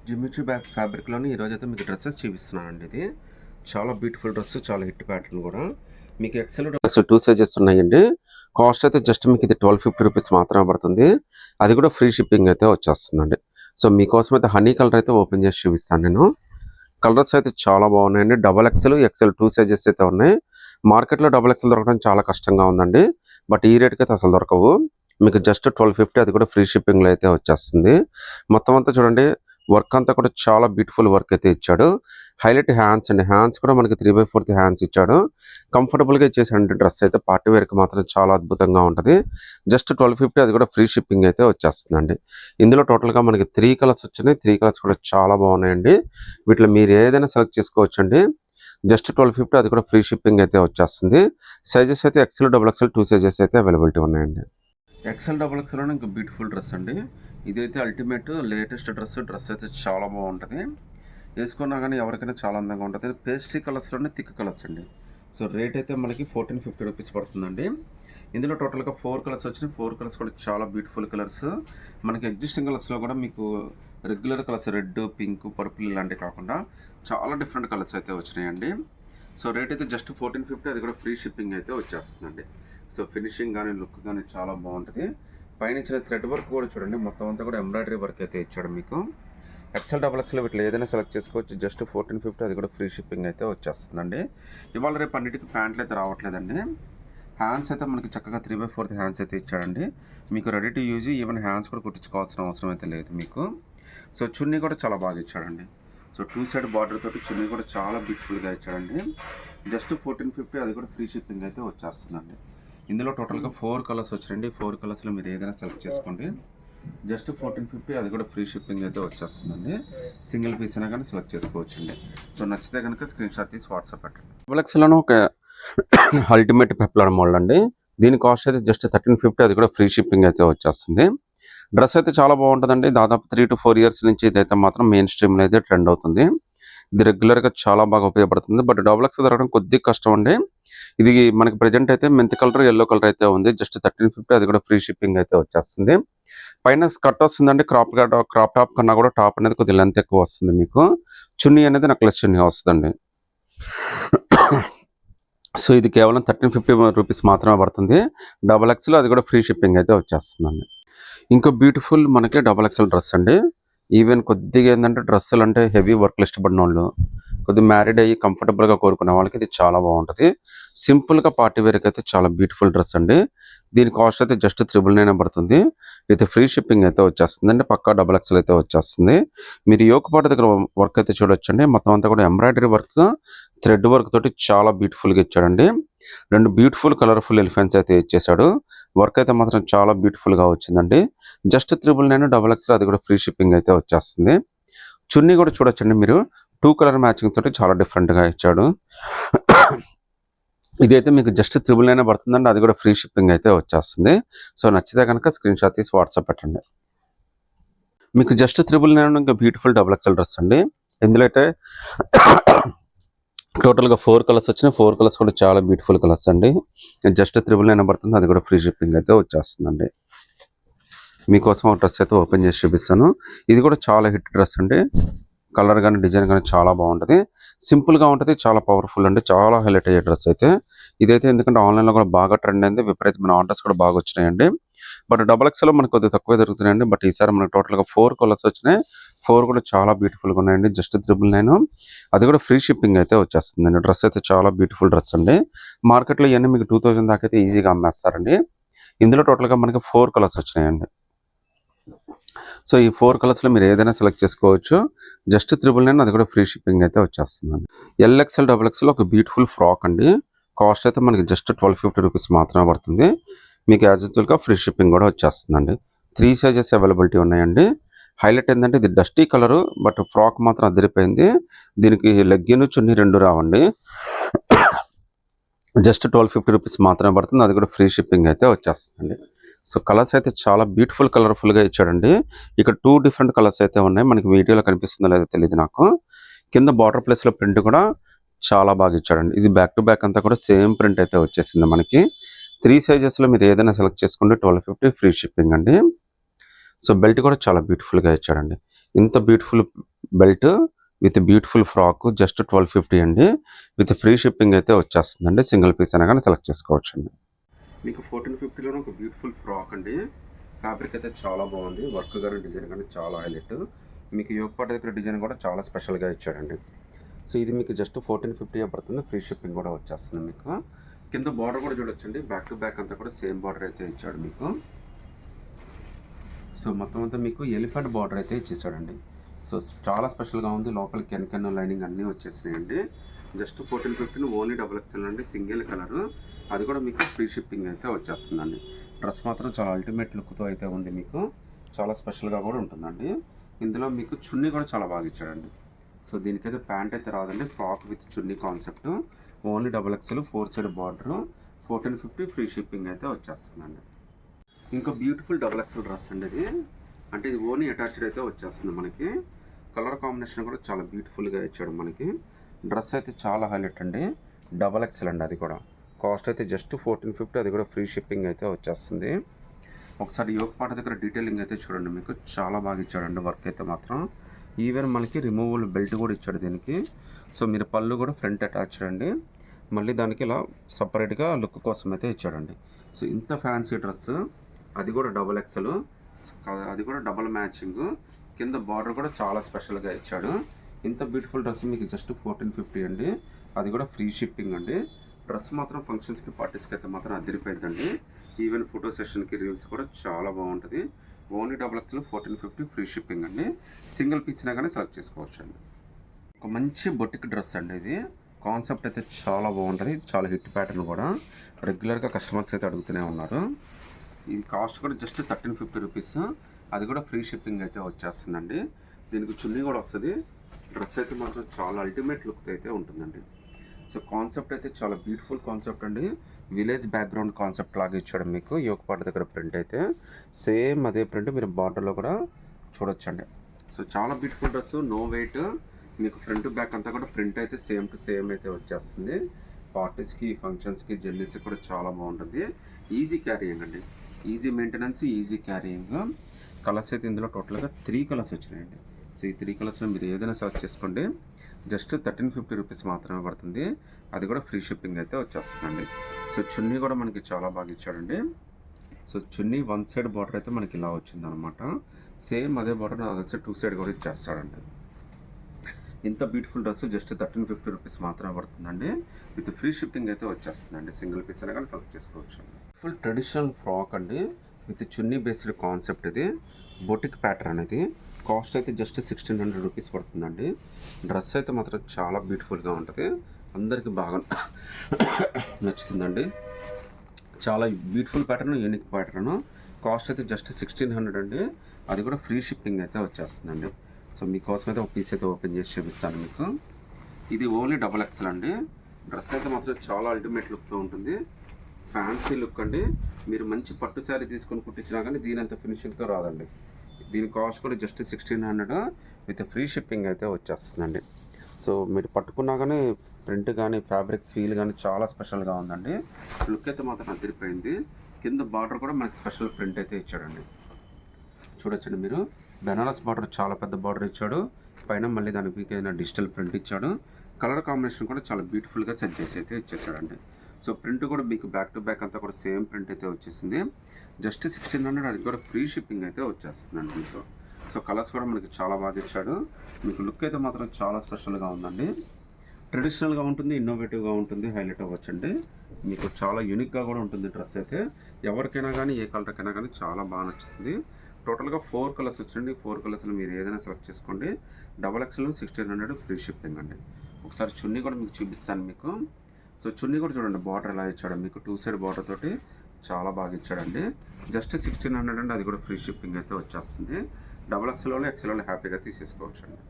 Jimmy Choo bag ఫ్యాబ్రిక్‌లోని ఈరోజైతే మీకు dresses చూపిస్తున్నానండి ఇది. చాలా బ్యూటిఫుల్ డ్రెస్, చాలా హిట్ ప్యాటర్న్ గూడా. మీకు ఎక్సెల్, డబుల్ 2 సైజెస్ ఉన్నాయండి. కాస్ట్ అయితే జస్ట్ మీకు ఇది ₹1250 మాత్రమే పడుతుంది. అది కూడా ఫ్రీ షిప్పింగ్ అయితే వచ్చేస్తుందండి. సో మీకోసం అయితే హనీ కలర్ అయితే ఓపెన్ చేసి చూపిస్తాను నేను. కలర్స్ అయితే చాలా బాగున్నాయండి. డబల్ ఎక్సెల్, ఎక్సెల్ 2 సైజెస్ అయితే ఉన్నాయి. మార్కెట్‌లో డబల్ ఎక్సెల్ దొరకడం చాలా కష్టంగా ఉందండి. బట్ ఈ రేట్‌కి అయితే అసలు దొరకవు. మీకు జస్ట్ 1250, అది కూడా ఫ్రీ షిప్పింగ్‌లో అయితే వచ్చేస్తుంది. మొత్తం అంతా చూడండి, వర్క్ అంతా కూడా చాలా బ్యూటిఫుల్ వర్క్ అయితే ఇచ్చాడు. హైలైట్ హ్యాండ్స్ అండి. హ్యాండ్స్ కూడా మనకి 3/4 హ్యాండ్స్ ఇచ్చాడు. కంఫర్టబుల్గా ఇచ్చేసాడు. డ్రెస్ అయితే పార్టీ వేర్కి మాత్రం చాలా అద్భుతంగా ఉంటుంది. జస్ట్ 1250, అది కూడా ఫ్రీ షిప్పింగ్ అయితే వచ్చేస్తుందండి. ఇందులో టోటల్గా మనకి 3 కలర్స్ వచ్చినాయి. 3 కలర్స్ కూడా చాలా బాగున్నాయండి. వీటిలో మీరు ఏదైనా సెలెక్ట్ చేసుకోవచ్చండి. జస్ట్ 1250, అది కూడా ఫ్రీ షిప్పింగ్ అయితే వచ్చేస్తుంది. సైజెస్ అయితే ఎక్సెల్, డబుల్ ఎక్సెల్ 2 సైజెస్ అయితే అవైలబిలిటీ ఉన్నాయండి. ఎక్సెల్, డబుల్ ఎక్సెల్ ఇంకా బ్యూటిఫుల్ డ్రెస్ అండి. ఇదైతే అల్టిమేట్ లేటెస్ట్ డ్రెస్ అయితే చాలా బాగుంటుంది. వేసుకున్నా కానీ ఎవరికైనా చాలా అందంగా ఉంటుంది. పేస్ట్రీ కలర్స్లోనే థిక్ కలర్స్ అండి. సో రేట్ అయితే మనకి ₹1450 పడుతుందండి. ఇందులో టోటల్గా 4 కలర్స్ వచ్చినాయి. 4 కలర్స్ కూడా చాలా బ్యూటిఫుల్ కలర్స్. మనకి ఎగ్జిస్టింగ్ కలర్స్లో కూడా మీకు regular colours red, pink, purple ఇలాంటివి కాకుండా చాలా డిఫరెంట్ కలర్స్ అయితే వచ్చినాయండి. సో రేట్ అయితే జస్ట్ 1450, అది కూడా ఫ్రీ షిప్పింగ్ అయితే వచ్చేస్తుందండి. సో ఫినిషింగ్ కానీ లుక్ కానీ చాలా బాగుంటుంది. పైన ఇచ్చిన థ్రెడ్ వర్క్ కూడా చూడండి, మొత్తం అంతా కూడా ఎంబ్రాయిడరీ వర్క్ అయితే ఇచ్చాడు మీకు. ఎక్సెల్, డబల్ ఎక్సెల్ వీటిలో ఏదైనా సెలెక్ట్ చేసుకోవచ్చు. జస్ట్ 1450, అది కూడా ఫ్రీ షిప్పింగ్ అయితే వచ్చేస్తుందండి. ఇవాళ రేపు అన్నిటికీ ప్యాంట్లు అయితే రావట్లేదండి. హ్యాండ్స్ అయితే మనకి చక్కగా 3/4 హ్యాండ్స్ అయితే ఇచ్చాడండి. మీకు ready to use. Even hands కూడా కుట్టించుకోవాల్సిన అవసరం అయితే లేదు మీకు. సో చున్నీ కూడా చాలా బాగా ఇచ్చాడండి. సో 2 సైడ్ బార్డర్ తోటి చున్నీ కూడా చాలా బ్యూటిఫుల్గా ఇచ్చాడండి. జస్ట్ 1450, అది కూడా ఫ్రీ షిప్పింగ్ అయితే వచ్చేస్తుందండి. ఇందులో టోటల్గా 4 కలర్స్ వచ్చాయండి. 4 కలర్స్లో మీరు ఏదైనా సెలెక్ట్ చేసుకోండి. జస్ట్ 1450, అది కూడా ఫ్రీ షిప్పింగ్ అయితే వచ్చేస్తుందండి. సింగిల్ పీస్ అయినా కానీ సెలెక్ట్ చేసుకోవచ్చండి. సో నచ్చితే కనుక స్క్రీన్ షాట్ తీసి వాట్సాప్ పెట్టండి. డబుల్ ఎక్స్ఎల్లోనూ ఒక అల్టిమేట్ పెప్లర్ మోడల్ అండి. దీని కాస్ట్ అయితే జస్ట్ 1350, అది కూడా ఫ్రీ షిప్పింగ్ అయితే వచ్చేస్తుంది. డ్రెస్ అయితే చాలా బాగుంటుందండి. దాదాపు 3 to 4 ఇయర్స్ నుంచి ఇదైతే మాత్రం మెయిన్ స్ట్రీమ్లో అయితే ట్రెండ్ అవుతుంది. ఇది రెగ్యులర్గా చాలా బాగా ఉపయోగపడుతుంది. బట్ డబుల్ ఎక్స్ దొరకడం కొద్దిగా కష్టం అండి. ఇది మనకి ప్రజెంట్ అయితే మెంత్ కలర్, ఎల్లో కలర్ అయితే ఉంది. జస్ట్ 1350, అది కూడా ఫ్రీ షిప్పింగ్ అయితే వచ్చేస్తుంది. పైన స్కర్ట్ వస్తుందండి. క్రాప్ టాప్ కన్నా కూడా టాప్ అనేది కొద్దిగా లెంత్ ఎక్కువ వస్తుంది మీకు. చున్నీ అనేది నెక్లెస్ చున్నీ వస్తుందండి. సో ఇది కేవలం ₹1350 మాత్రమే పడుతుంది. డబల్ ఎక్స్లో అది కూడా ఫ్రీ షిప్పింగ్ అయితే వచ్చేస్తుందండి. ఇంకో బ్యూటిఫుల్ మనకి డబల్ ఎక్స్ఎల్ డ్రెస్ అండి. ఈవెన్ కొద్దిగా ఏంటంటే డ్రెస్సులు అంటే హెవీ వర్క్లు ఇష్టపడిన వాళ్ళు, కొద్దిగా మ్యారీడ్ అయ్యి కంఫర్టబుల్గా కోరుకునే వాళ్ళకి ఇది చాలా బాగుంటుంది. సింపుల్గా పార్టీ వేర్కి అయితే చాలా బ్యూటిఫుల్ డ్రెస్ అండి. దీని కాస్ట్ అయితే జస్ట్ 999 పడుతుంది. ఇది ఫ్రీ షిప్పింగ్ అయితే వచ్చేస్తుంది అండి. పక్కా డబల్ ఎక్స్ఎల్ అయితే వచ్చేస్తుంది. మీరు యోగపాటు దగ్గర వర్క్ అయితే చూడొచ్చండి. మొత్తం అంతా కూడా ఎంబ్రాయిడరీ వర్క్, థ్రెడ్ వర్క్ తోటి చాలా బ్యూటిఫుల్గా ఇచ్చాడండి. 2 బ్యూటిఫుల్ కలర్ఫుల్ ఎలిఫెంట్స్ అయితే ఇచ్చేసాడు. వర్క్ అయితే మాత్రం చాలా బ్యూటిఫుల్గా వచ్చిందండి. జస్ట్ 999 డబల్ ఎక్స్ఎల్, అది కూడా ఫ్రీ షిప్పింగ్ అయితే వచ్చేస్తుంది. చున్నీ కూడా చూడొచ్చండి మీరు. 2 కలర్ మ్యాచింగ్ తోటి చాలా డిఫరెంట్గా ఇచ్చాడు. ఇదైతే మీకు జస్ట్ 999 పడుతుందండి. అది కూడా ఫ్రీ షిప్పింగ్ అయితే వచ్చేస్తుంది. సో నచ్చితే కనుక స్క్రీన్ షాట్ తీసి వాట్సాప్ పెట్టండి. మీకు జస్ట్ 999 ఇంకా బ్యూటిఫుల్ డబుల్ ఎక్స్ఎల్ డ్రెస్ అండి. ఇందులో అయితే టోటల్గా 4 కలర్స్ వచ్చినాయి. 4 కలర్స్ కూడా చాలా బ్యూటిఫుల్ కలర్స్ అండి. జస్ట్ 999 పడుతుంది. అది కూడా ఫ్రీ షిప్పింగ్ అయితే వచ్చేస్తుందండి. మీకోసం ఒక డ్రెస్ అయితే ఓపెన్ చేసి చూపిస్తాను. ఇది కూడా చాలా హిట్ డ్రెస్ అండి. కలర్ కానీ డిజైన్ కానీ చాలా బాగుంటుంది. సింపుల్గా ఉంటుంది, చాలా పవర్ఫుల్ అండి. చాలా హైలైట్ అయ్యే డ్రెస్ అయితే ఇదైతే. ఎందుకంటే ఆన్లైన్లో కూడా బాగా ట్రెండ్ అయింది. విపరీతమైన ఆర్డర్స్ కూడా బాగా వచ్చినాయండి. బట్ డబల్ ఎక్స్ఎల్లో మనకు కొద్దిగా తక్కువే దొరుకుతున్నాయండి. బట్ ఈసారి మనకు టోటల్గా 4 కలర్స్ వచ్చినాయి. 4 కూడా చాలా బ్యూటిఫుల్గా ఉన్నాయండి. జస్ట్ 999, అది కూడా ఫ్రీ షిప్పింగ్ అయితే వచ్చేస్తుందండి. డ్రెస్ అయితే చాలా బ్యూటిఫుల్ డ్రెస్ అండి. మార్కెట్లో ఇవన్నీ మీకు 2000 దాకా అయితే ఈజీగా అమ్మేస్తారండి. ఇందులో టోటల్గా మనకి 4 కలర్స్ వచ్చినాయండి. సో ఈ 4 కలర్స్లో మీరు ఏదైనా సెలెక్ట్ చేసుకోవచ్చు. జస్ట్ 999, అది కూడా ఫ్రీ షిప్పింగ్ అయితే వచ్చేస్తుందండి. ఎల్ఎక్స్ఎల్, డబుల్ ఎక్స్ఎల్ ఒక బ్యూటిఫుల్ ఫ్రాక్ అండి. కాస్ట్ అయితే మనకి జస్ట్ ₹1250 మాత్రమే పడుతుంది. మీకు యాజ్ యూజువల్గా ఫ్రీ షిప్పింగ్ కూడా వచ్చేస్తుందండి. 3 సైజెస్ అవైలబిలిటీ ఉన్నాయండి. హైలైట్ ఏంటంటే ఇది డస్టీ కలరు, బట్ ఫ్రాక్ మాత్రం అదిరిపోయింది. దీనికి లెగ్గిన్, చున్నీ 2 రావండి. జస్ట్ ₹1250 మాత్రమే పడుతుంది. అది కూడా ఫ్రీ షిప్పింగ్ అయితే వచ్చేస్తుందండి. సో కలర్స్ అయితే చాలా బ్యూటిఫుల్ కలర్ఫుల్గా ఇచ్చాడండి. ఇక్కడ 2 డిఫరెంట్ కలర్స్ అయితే ఉన్నాయి. మనకి వీడియోలో కనిపిస్తుందో లేదో తెలియదు నాకు. కింద బార్డర్ ప్లేస్లో ప్రింట్ కూడా చాలా బాగా ఇచ్చాడండి. ఇది బ్యాక్ టు బ్యాక్ అంతా కూడా సేమ్ ప్రింట్ అయితే వచ్చేసింది మనకి. 3 సైజెస్లో మీరు ఏదైనా సెలెక్ట్ చేసుకుంటే 1250 ఫ్రీ షిప్పింగ్ అండి. సో బెల్ట్ కూడా చాలా బ్యూటిఫుల్గా ఇచ్చాడండి. ఇంత beautiful belt with beautiful frock just 1250 అండి. విత్ ఫ్రీ షిప్పింగ్ అయితే వచ్చేస్తుందండి. సింగిల్ పీస్ అయినా కానీ సెలెక్ట్ చేసుకోవచ్చు అండి. మీకు 1450లోనే ఒక బ్యూటిఫుల్ ఫ్రాక్ అండి. ఫ్యాబ్రిక్ అయితే చాలా బాగుంది. వర్క్ కానీ డిజైన్ కానీ చాలా హైలైట్. మీకు యోగపాట దగ్గర డిజైన్ కూడా చాలా స్పెషల్గా ఇచ్చాడండి. సో ఇది మీకు జస్ట్ 1450 పడుతుంది. ఫ్రీ షిప్పింగ్ కూడా వచ్చేస్తుంది మీకు. కింద బార్డర్ కూడా చూడొచ్చండి. బ్యాక్ టు బ్యాక్ అంతా కూడా సేమ్ బార్డర్ అయితే ఇచ్చాడు మీకు. సో మొత్తం అంతా మీకు ఎలిఫెంట్ బార్డర్ అయితే ఇచ్చేసాడండి. సో చాలా స్పెషల్గా ఉంది. లోపల కెన్ లైనింగ్ అన్నీ వచ్చేసినాయండి. జస్ట్ 1450 ఓన్లీ XXL అండి. సింగిల్ కలర్, అది కూడా మీకు ఫ్రీ షిప్పింగ్ అయితే వచ్చేస్తుందండి. డ్రెస్ మాత్రం చాలా అల్టిమేట్ లుక్తో అయితే ఉంది. మీకు చాలా స్పెషల్గా కూడా ఉంటుందండి. ఇందులో మీకు చున్నీ కూడా చాలా బాగా ఇచ్చాడండి. సో దీనికైతే ప్యాంట్ అయితే రాదండి. Frock with chunni concept. Only XXL 4 side border. 1450 free shipping అయితే వచ్చేస్తుందండి. ఇంకా బ్యూటిఫుల్ XXL డ్రెస్ అండి ఇది. అంటే ఇది ఓన్లీ అటాచ్డ్ అయితే వచ్చేస్తుంది మనకి. కలర్ కాంబినేషన్ కూడా చాలా బ్యూటిఫుల్గా ఇచ్చాడు మనకి. డ్రెస్ అయితే చాలా హైలైట్ అండి. XXL అండి. అది కూడా కాస్ట్ అయితే జస్ట్ 1450, అది కూడా ఫ్రీ షిప్పింగ్ అయితే వచ్చేస్తుంది. ఒకసారి యోగపాట దగ్గర డీటెయిలింగ్ అయితే చూడండి. మీకు చాలా బాగా ఇచ్చాడండి వర్క్ అయితే మాత్రం. ఈవెన్ మనకి రిమూవబుల్ బెల్ట్ కూడా ఇచ్చాడు దీనికి. సో మీరు పళ్ళు కూడా ఫ్రంట్ అటాచ్డ్ అండి. మళ్ళీ దానికి ఇలా సపరేట్గా లుక్ కోసం అయితే ఇచ్చాడండి. సో ఇంత ఫ్యాన్సీ డ్రెస్, అది కూడా XXL, అది కూడా డబల్ మ్యాచింగ్. కింద బార్డర్ కూడా చాలా స్పెషల్గా ఇచ్చాడు. ఇంత బ్యూటిఫుల్ డ్రెస్ మీకు జస్ట్ 1450 అండి. అది కూడా ఫ్రీ షిప్పింగ్ అండి. డ్రెస్ మాత్రం ఫంక్షన్స్కి పార్టీస్కి అయితే మాత్రం అదిరిపోయిందండి. ఈవెన్ ఫోటో సెషన్కి రీల్స్ కూడా చాలా బాగుంటుంది. ఓన్లీ XXL 1450 ఫ్రీ షిప్పింగ్ అండి. సింగిల్ పీస్ అయినా కానీ సెలెక్ట్ చేసుకోవచ్చు అండి. ఒక మంచి బొటిక్ డ్రెస్ అండి ఇది. కాన్సెప్ట్ అయితే చాలా బాగుంటుంది. ఇది చాలా హిట్ ప్యాటర్న్ కూడా. రెగ్యులర్గా కస్టమర్స్ అయితే అడుగుతూనే ఉన్నారు. ఇది కాస్ట్ కూడా జస్ట్ 1350 రూపీస్. అది కూడా ఫ్రీ షిప్పింగ్ అయితే వచ్చేస్తుందండి. దీనికి చున్నీ కూడా వస్తుంది. డ్రెస్ అయితే మాత్రం చాలా అల్టిమేట్ లుక్ అయితే ఉంటుందండి. సో కాన్సెప్ట్ అయితే చాలా బ్యూటిఫుల్ కాన్సెప్ట్ అండి. విలేజ్ బ్యాక్గ్రౌండ్ కాన్సెప్ట్ లాగా ఇచ్చాడు మీకు. యోగపాట దగ్గర ప్రింట్ అయితే సేమ్ అదే ప్రింట్ మీరు బార్డర్లో కూడా చూడొచ్చండి. సో చాలా బ్యూటిఫుల్ డ్రెస్, నో వెయిట్. మీకు ఫ్రంట్ బ్యాక్ అంతా కూడా ప్రింట్ అయితే సేమ్ టు సేమ్ అయితే వచ్చేస్తుంది. పార్టీస్కి, ఫంక్షన్స్కి, జెల్లీస్కి కూడా చాలా బాగుంటుంది. ఈజీ క్యారీయింగ్ అండి. Easy maintenance, easy carrying. Colours అయితే ఇందులో టోటల్గా 3 కలర్స్ వచ్చినాయండి. సో ఈ 3 కలర్స్లో మీరు ఏదైనా సెలెక్ట్ చేసుకోండి. జస్ట్ 1350 రూపీస్ మాత్రమే పడుతుంది. అది కూడా ఫ్రీ షిప్పింగ్ అయితే వచ్చేస్తుందండి. సో చున్నీ కూడా మనకి చాలా బాగా ఇచ్చాడండి. సో చున్నీ 1 సైడ్ బార్డర్ అయితే మనకి ఇలా వచ్చిందనమాట. సేమ్ అదే బార్డర్ అదర్ సైడ్ 2 సైడ్ కూడా ఇచ్చేస్తాడండి. ఇంత బ్యూటిఫుల్ డ్రెస్ జస్ట్ 1350 రూపీస్ మాత్రమే పడుతుందండి. విత్ ఫ్రీ షిప్పింగ్ అయితే వచ్చేస్తుందండి. సింగిల్ పీస్ అయినా కానీ సెలెక్ట్ చేసుకోవచ్చు అండి. ఫుల్ ట్రెడిషనల్ ఫ్రాక్ అండి. విత్ చున్నీ బేస్డ్ కాన్సెప్ట్ ఇది. బొటిక్ ప్యాటర్న్ అనేది. కాస్ట్ అయితే జస్ట్ 1600 రూపీస్ పడుతుందండి. డ్రెస్ అయితే మాత్రం చాలా బ్యూటిఫుల్గా ఉంటుంది. అందరికీ బాగా నచ్చుతుందండి. చాలా beautiful pattern, unique pattern. Cost అయితే జస్ట్ 1600 అండి. అది కూడా ఫ్రీ షిప్పింగ్ అయితే వచ్చేస్తుందండి. సో మీకోసం అయితే ఒక పీస్ అయితే ఓపెన్ చేసి చూపిస్తాను మీకు. ఇది ఓన్లీ XXL అండి. డ్రెస్ అయితే మాత్రం చాలా అల్టిమేట్ లుక్తో ఉంటుంది. ఫ్యాన్సీ లుక్ అండి. మీరు మంచి పట్టు శారీ తీసుకొని కుట్టించినా కానీ దీనంత ఫినిషింగ్తో రాదండి. దీని కాస్ట్ కూడా జస్ట్ 1600 విత్ ఫ్రీ షిప్పింగ్ అయితే వచ్చేస్తుందండి. సో మీరు పట్టుకున్నా కానీ ప్రింట్ కానీ ఫ్యాబ్రిక్ ఫీల్ కానీ చాలా స్పెషల్గా ఉందండి. లుక్ అయితే మాత్రం అదిరిపోయింది. కింద బార్డర్ కూడా మనకి స్పెషల్ ప్రింట్ అయితే ఇచ్చాడండి. చూడొచ్చండి మీరు. బెనారస్ బార్డర్ చాలా పెద్ద బార్డర్ ఇచ్చాడు. పైన మళ్ళీ దానికి ఏదైనా డిజిటల్ ప్రింట్ ఇచ్చాడు. కలర్ కాంబినేషన్ కూడా చాలా బ్యూటిఫుల్గా సెట్ చేసి అయితే ఇచ్చేసాడండి. సో ప్రింట్ కూడా మీకు బ్యాక్ టు బ్యాక్ అంతా కూడా సేమ్ ప్రింట్ అయితే వచ్చేసింది. జస్ట్ 1600, అది కూడా ఫ్రీ షిప్పింగ్ అయితే వచ్చేస్తుందండి మీకు. సో కలర్స్ కూడా మనకి చాలా బాగా ఇచ్చాడు. మీకు లుక్ అయితే మాత్రం చాలా స్పెషల్గా ఉందండి. ట్రెడిషనల్గా ఉంటుంది, ఇన్నోవేటివ్గా ఉంటుంది, హైలైట్ అవ్వచ్చండి. మీకు చాలా యూనిక్గా కూడా ఉంటుంది డ్రెస్ అయితే. ఎవరికైనా కానీ ఏ కలర్కైనా కానీ చాలా బాగా నచ్చుతుంది. టోటల్గా 4 కలర్స్ వచ్చిందండి. 4 కలర్స్లో మీరు ఏదైనా సెలెక్ట్ చేసుకోండి. XXL 1600 ఫ్రీ షిప్పింగ్ అండి. ఒకసారి చున్నీ కూడా మీకు చూపిస్తాను మీకు. సో చున్నీ కూడా చూడండి బార్డర్ ఎలా ఇచ్చాడు మీకు. 2 సైడ్ బార్డర్ తోటి చాలా బాగా ఇచ్చాడండి. జస్ట్ 1600 అండి. అది కూడా ఫ్రీ షిప్పింగ్ అయితే వచ్చేస్తుంది. XXL XL హ్యాపీగా తీసేసుకోవచ్చు అండి.